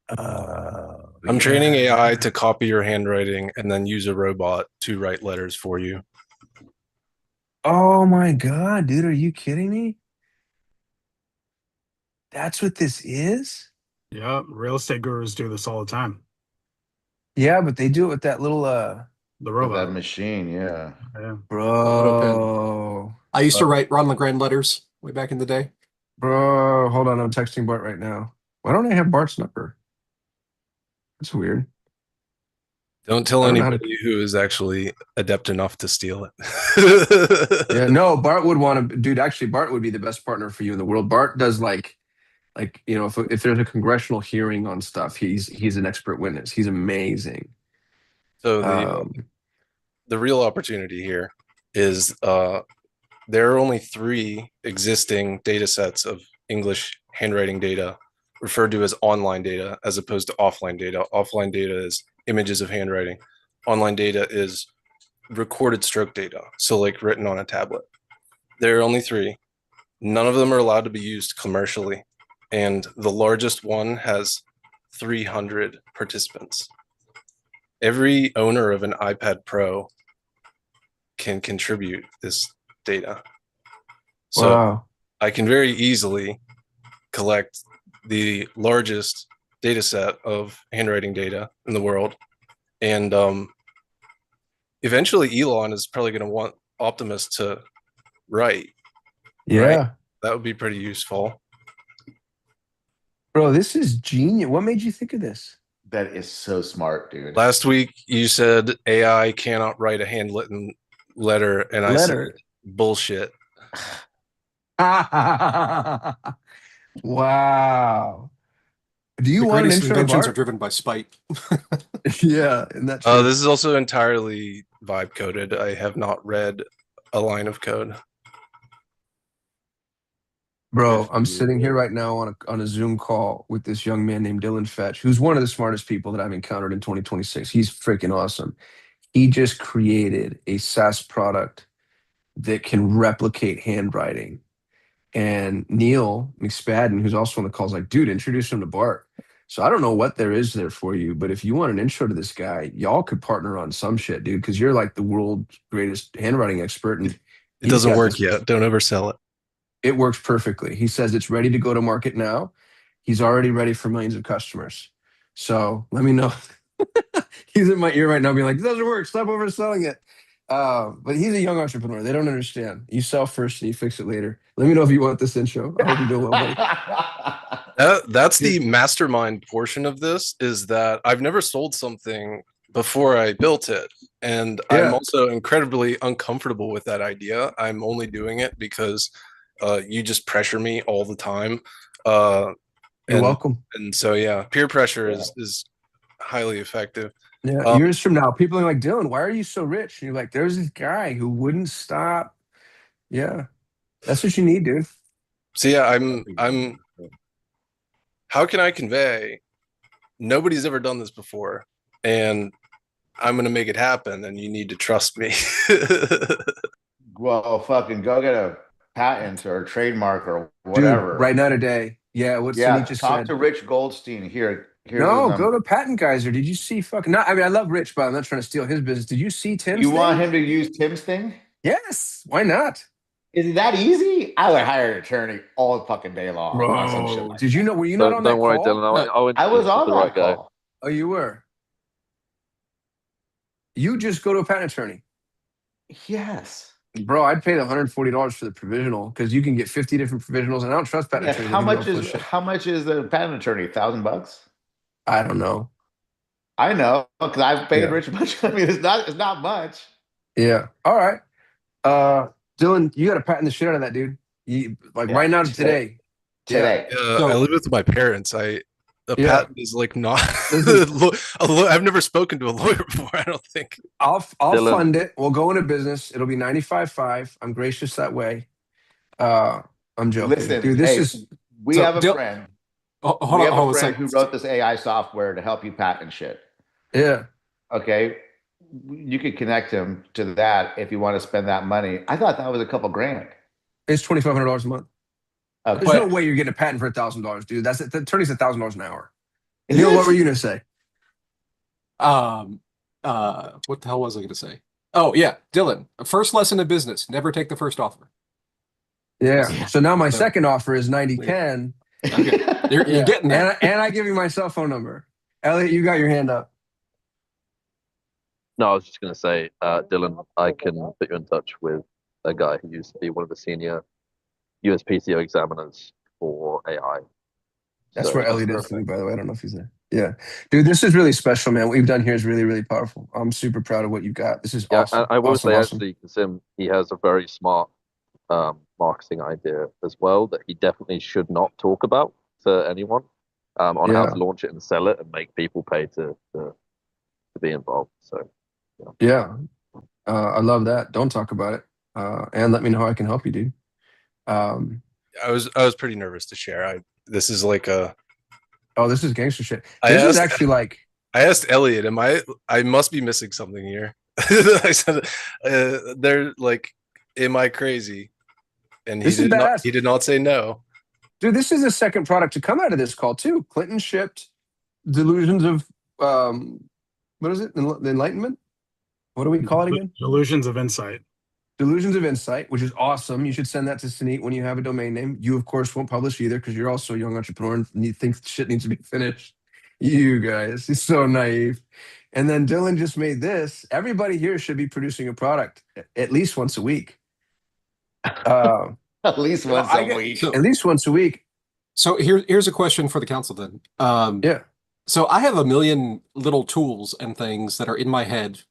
I'm training AI to copy your handwriting and then use a robot to write letters for you. Oh my God, dude, are you kidding me? That's what this is? Yeah, real estate gurus do this all the time. Yeah, but they do it with that little The With robot. that machine, yeah. Yeah. bro. I used to write Ron LeGrand letters way back in the day. Bro, hold on, I'm texting Bart right now. Why don't I have Bart's number? That's weird. Don't tell I don't know how to- anybody who is actually adept enough to steal it. Yeah, no, Bart would want to, dude. Actually, Bart would be the best partner for you in the world. Bart does like if there's a congressional hearing on stuff, he's an expert witness. He's amazing. So Um, the real opportunity here is there are only 3 existing data sets of English handwriting data referred to as online data as opposed to offline data. Offline data is images of handwriting. Online data is recorded stroke data, so like written on a tablet. There are only 3. None of them are allowed to be used commercially, and the largest one has 300 participants. Every owner of an iPad Pro can contribute this data. So wow. I can very easily collect the largest data set of handwriting data in the world. And eventually Elon is probably going to want Optimus to write. Yeah. Right? That would be pretty useful. Bro, this is genius. What made you think of this? That is so smart, dude. Last week you said AI cannot write a handwritten letter, and I said bullshit. Wow. Do you The want an greatest intro to inventions are Bart? driven by spite. Yeah, and that's This is also entirely vibe coded. I have not read a line of code. Bro, I'm sitting here right now on a Zoom call with this young man named Dylan Fetch, who's one of the smartest people that I've encountered in 2026. He's freaking awesome. He just created a SaaS product that can replicate handwriting. And Neil McSpadden, who's also on the call, is like, dude, introduce him to Bart. So I don't know what there is there for you, but if you want an intro to this guy, y'all could partner on some shit, dude, because you're like the world's greatest handwriting expert. And It doesn't work yet. Don't oversell it. It works perfectly. He says it's ready to go to market now. He's already ready for millions of customers. So let me know. He's in my ear right now being like, it doesn't work. Stop overselling it. But he's a young entrepreneur. They don't understand. You sell first and you fix it later. Let me know if you want this intro. I hope you're doing well, buddy. That's the mastermind portion of this, is that I've never sold something before I built it. And I'm also incredibly uncomfortable with that idea. I'm only doing it because you just pressure me all the time. You're welcome. And so, yeah, peer pressure is highly effective. Yeah, years from now, people are like, Dylan, why are you so rich? And you're like, there's this guy who wouldn't stop. Yeah, that's what you need, dude. So yeah, I'm. How can I convey? Nobody's ever done this before, and I'm gonna make it happen. And you need to trust me. Well, fucking go get a patent or a trademark or whatever. Dude, right now today. Yeah, what Sunit just talk said. to Rich Goldstein here. No, go to Patent Geyser. Did you see fucking? No, I mean I love Rich, but I'm not trying to steal his business. Did you see Tim's? You want him to use Tim's thing? Yes. Why not? Is it that easy? I would hire an attorney all the fucking day long. on some shit Bro, like did you know? Were you not on that Don't worry, call? Dylan. I was on that call. Oh, you were. You just go to a patent attorney. Yes. Bro, I'd pay the $140 for the provisional because you can get 50 different provisionals, and I don't trust patent attorneys. How much is a patent attorney? $1,000? I don't know. I know because I've paid Rich a bunch. I mean, it's not much. Yeah. All right. Dylan, you got to patent the shit out of that, dude. Right now today. Today. I live with my parents. Patent is like not. I've never spoken to a lawyer before. I don't think. I'll fund it. We'll go into business. It'll be 95.5. I'm gracious that way. I'm joking. Listen, dude, we have a friend. Hold on a second. Who wrote this AI software to help you patent shit. Yeah. Okay. You could connect him to that if you want to spend that money. I thought that was a couple grand. It's $2,500 a month. There's But- no way you're getting a patent for $1,000, dude. The attorney's $1,000 an hour. Neil, what were you gonna say? What the hell was I gonna say? Oh yeah, Dylan. First lesson in business: never take the first offer. Yeah. So now my So- second offer is 90-10. Okay, you're Yeah. getting there. And I give you my cell phone number. Elliot, you got your hand up. No, I was just going to say, Dylan, I can put you in touch with a guy who used to be one of the senior USPTO examiners for AI. That's So where Elliot is to me, by the way. I don't know if he's there. Yeah. Dude, this is really special, man. What you've done here is really, really powerful. I'm super proud of what you've got. This is yeah, awesome. I will Awesome, say awesome. actually, because he has a very smart marketing idea as well that he definitely should not talk about to anyone on how Yeah. to launch it and sell it and make people pay to be involved. So Yeah. I love that. Don't talk about it. And let me know how I can help you, dude. I was pretty nervous to share. This is like a. Oh, this is gangster shit. I This is asked- actually like, I asked Elliot, I must be missing something here. I said, they're like, am I crazy? And This is badass. he did not say no. dude, this is the second product to come out of this call too. Clinton shipped Delusions of what is it? The Enlightenment? What do we call it again? Delusions of Insight. Delusions of Insight, which is awesome. You should send that to Sunit when you have a domain name. You, of course, won't publish either because you're also a young entrepreneur and you think shit needs to be finished. You guys, he's so naive. And then Dylan just made this. Everybody here should be producing a product at least once a week. At least once I a get- week. At least once a week. So here's a question for the council then. Yeah. So I have a million little tools and things that are in my head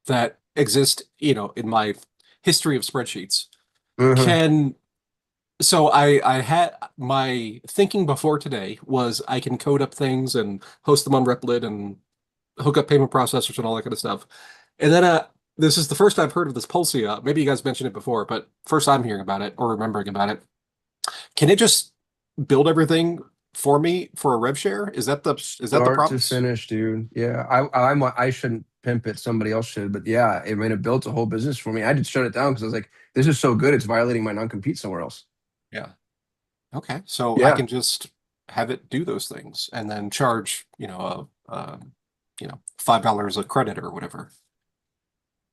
that exist, in my history of spreadsheets. Mhm. So I had my thinking before today was I can code up things and host them on Replit and hook up payment processors and all that kind of stuff. And then this is the first I've heard of this Pulsia. Maybe you guys mentioned it before, but first I'm hearing about it or remembering about it. Can it just build everything for me for a rev share? Is that the Start to promise? finish, dude. Yeah, I shouldn't pimp it. Somebody else should. But yeah, it built a whole business for me. I just shut it down because I was like, this is so good. It's violating my non-compete somewhere else. Yeah. Okay. So I Yeah. can just have it do those things and then charge, $5 a credit or whatever.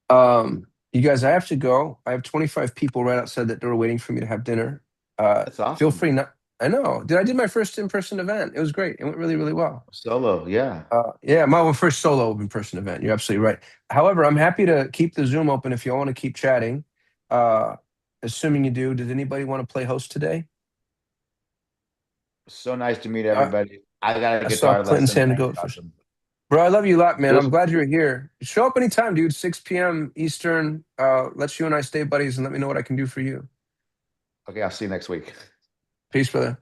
You guys, I have to go. I have 25 people right outside that door waiting for me to have dinner. That's awesome. Feel free not. I know. I did my first in-person event. It was great. It went really, really well. Solo, yeah. Yeah, my first solo in-person event. You're absolutely right. However, I'm happy to keep the Zoom open if you all want to keep chatting. Assuming you do, does anybody want to play host today? So nice to meet everybody. I got a I saw guitar Clinton's lesson. hand go first. Bro, I love you a lot, man. I'm glad you're here. Show up anytime, dude. 6 p.m. Eastern. Let's you and I stay buddies and let me know what I can do for you. Okay, I'll see you next week. Peace, brother.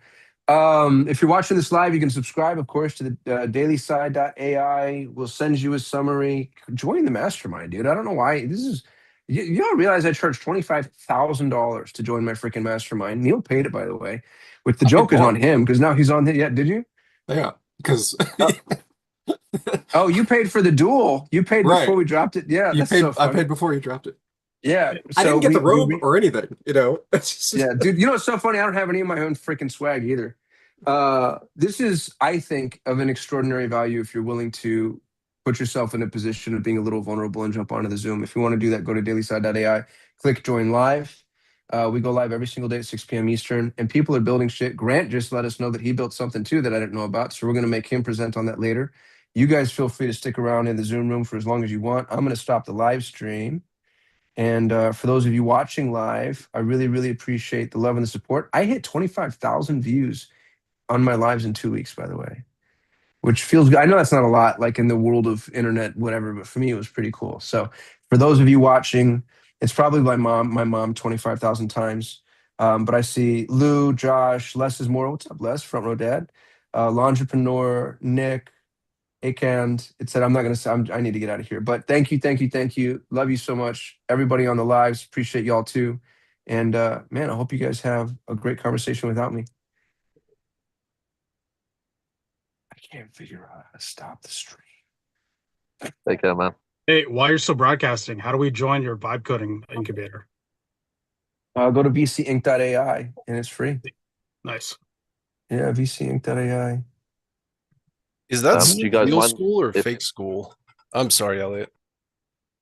If you're watching this live, you can subscribe, of course, to the dailysigh.ai. We'll send you a summary. Join the mastermind, dude. I don't know why. You all realize I charge $25,000 to join my freaking mastermind. Neil paid it, by the way. With the joke is on him because now he's on it. Yeah, did you? Yeah, because Oh, you paid for the duel. You paid Right. before we dropped it. Yeah, that's so I funny. paid before you dropped it. Yeah, I didn't get the robe we- or anything, It's just, yeah, dude. You know what's so funny? I don't have any of my own freaking swag either. This is, I think, of an extraordinary value if you're willing to put yourself in a position of being a little vulnerable and jump onto the Zoom. If you want to do that, go to dailyside.ai, click join live. We go live every single day at 6 p.m. Eastern, and people are building shit. Grant just let us know that he built something too that I didn't know about, so we're going to make him present on that later. You guys feel free to stick around in the Zoom room for as long as you want. I'm going to stop the live stream. And for those of you watching live, I really, really appreciate the love and the support. I hit 25,000 views on my lives in 2 weeks, by the way, which feels good. I know that's not a lot, like in the world of internet, whatever, but for me, it was pretty cool. So for those of you watching, it's probably my mom 25,000 times. But I see Lou, Josh, Les is more. What's up, Les? Front row dad. L'entrepreneur, Nick, Akand. It said, I'm not going to say, I need to get out of here. But thank you, thank you, thank you. Love you so much. Everybody on the lives, appreciate y'all too. And man, I hope you guys have a great conversation without me. I can't figure out how to stop the stream. take care, man. Hey, while you're still broadcasting, how do we join your vibe coding incubator? Go to bcinc.ai and it's free. Nice. Yeah, vcinc.ai. Is that do you guys real mind school or if- fake school? I'm sorry, Elliot.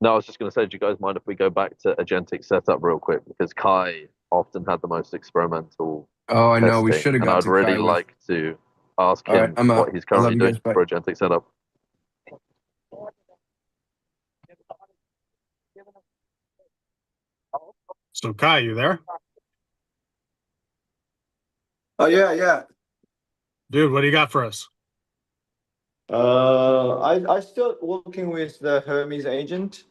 No, I was just going to say, do you guys mind if we go back to agentic setup real quick? Because Kai often had the most experimental Oh, I know. We testing, should have and got I'd to really Kai with. like to ask All right, him I'm what out. he's I love currently you doing guys. Bye. for agentic setup. So Kai, you there? Oh yeah. Dude, what do you got for us? I still working with the Hermes agent.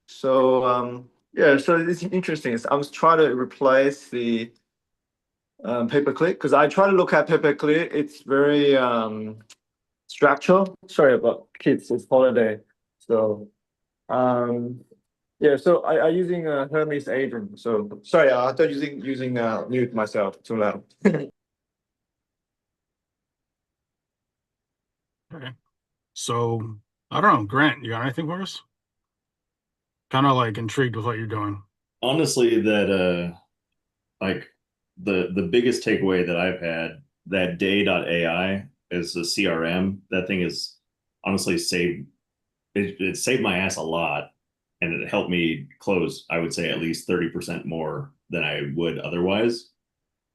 So yeah, so it's interesting. I was trying to replace the pay-per-click because I try to look at pay-per-click. It's very structural. Sorry about kids. It's holiday, so yeah. So I using Hermes agent. So sorry, I thought using mute myself too loud. Okay. So I don't know, Grant, you got anything for us? Kind of like intrigued with what you're doing. Honestly, that like the biggest takeaway that I've had, that day.ai is a CRM. That thing is honestly saved it saved my ass a lot, and it helped me close, I would say, at least 30% more than I would otherwise.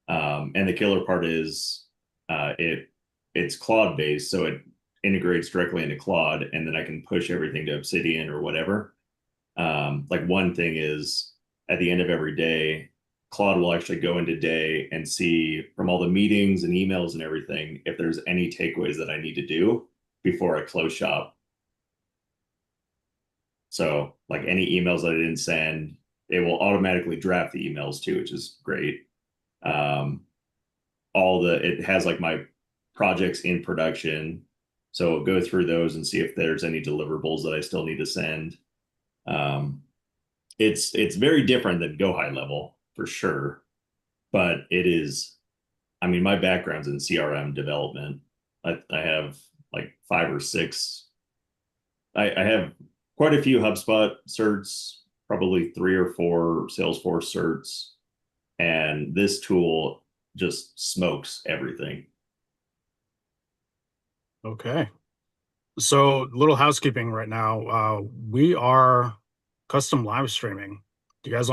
And the killer part is it's Claude based, so it integrates directly into Claude, and then I can push everything to Obsidian or whatever. Like one thing is at the end of every day, Claude will actually go into day and see from all the meetings and emails and everything if there's any takeaways that I need to do before I close shop. So like any emails that I didn't send, it will automatically draft the emails too, which is great. It has like my projects in production. So I'll go through those and see if there's any deliverables that I still need to send. It's very different than Go High Level for sure, but it is. I mean, my background's in CRM development. I have like 5 or 6. I have quite a few HubSpot certs, probably 3 or 4 Salesforce certs, and this tool just smokes everything. Okay. So little housekeeping right now. We are custom live streaming. Do you guys